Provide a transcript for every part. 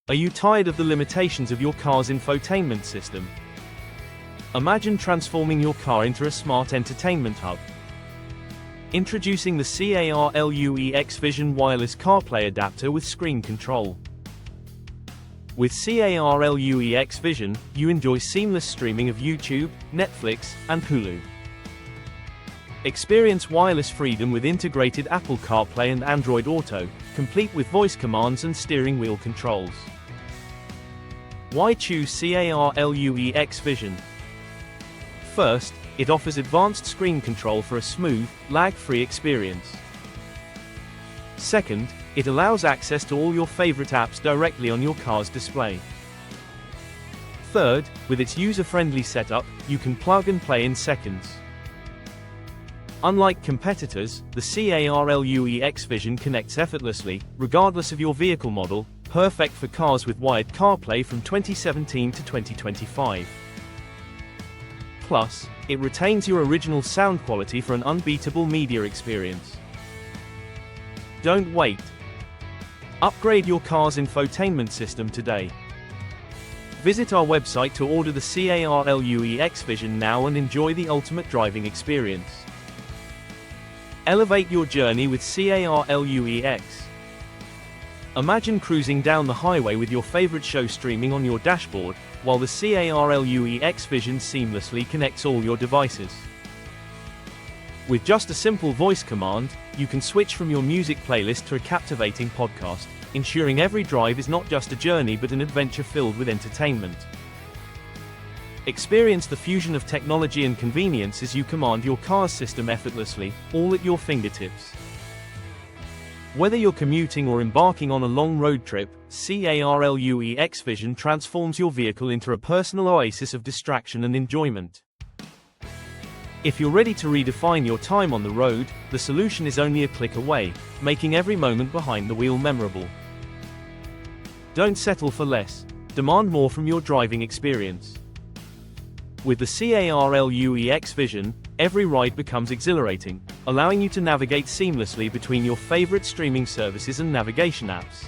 Are you tired of the limitations of your car's infotainment system? Imagine transforming your car into a smart entertainment hub. Introducing the CARLUEX Vision wireless CarPlay adapter with screen control. With CARLUEX Vision, you enjoy seamless streaming of YouTube, Netflix, and Hulu. Experience wireless freedom with integrated Apple CarPlay and Android Auto, complete with voice commands and steering wheel controls. Why choose CARLUEX Vision? First, it offers advanced screen control for a smooth, lag-free experience. Second, it allows access to all your favorite apps directly on your car's display. Third, with its user-friendly setup, you can plug and play in seconds. Unlike competitors, the CARLUEX Vision connects effortlessly, regardless of your vehicle model, perfect for cars with wired CarPlay from 2017 to 2025. Plus, it retains your original sound quality for an unbeatable media experience. Don't wait. Upgrade your car's infotainment system today. Visit our website to order the CARLUEX Vision now and enjoy the ultimate driving experience. Elevate your journey with CARLUEX. Imagine cruising down the highway with your favorite show streaming on your dashboard, while the CARLUEX Vision seamlessly connects all your devices. With just a simple voice command, you can switch from your music playlist to a captivating podcast, ensuring every drive is not just a journey but an adventure filled with entertainment. Experience the fusion of technology and convenience as you command your car's system effortlessly, all at your fingertips. Whether you're commuting or embarking on a long road trip, CARLUEX Vision transforms your vehicle into a personal oasis of distraction and enjoyment. If you're ready to redefine your time on the road, the solution is only a click away, making every moment behind the wheel memorable. Don't settle for less. Demand more from your driving experience. With the CARLUEX Vision, every ride becomes exhilarating, allowing you to navigate seamlessly between your favorite streaming services and navigation apps.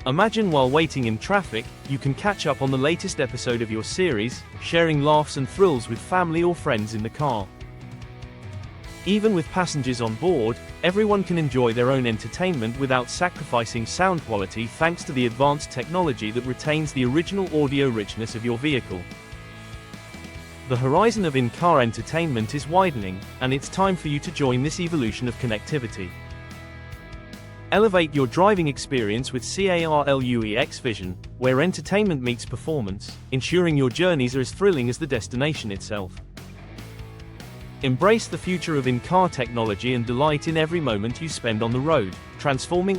Imagine while waiting in traffic, you can catch up on the latest episode of your series, sharing laughs and thrills with family or friends in the car. Even with passengers on board, everyone can enjoy their own entertainment without sacrificing sound quality thanks to the advanced technology that retains the original audio richness of your vehicle. The horizon of in-car entertainment is widening, and it's time for you to join this evolution of connectivity. Elevate your driving experience with CARLUEX Vision, where entertainment meets performance, ensuring your journeys are as thrilling as the destination itself. Embrace the future of in-car technology and delight in every moment you spend on the road, transforming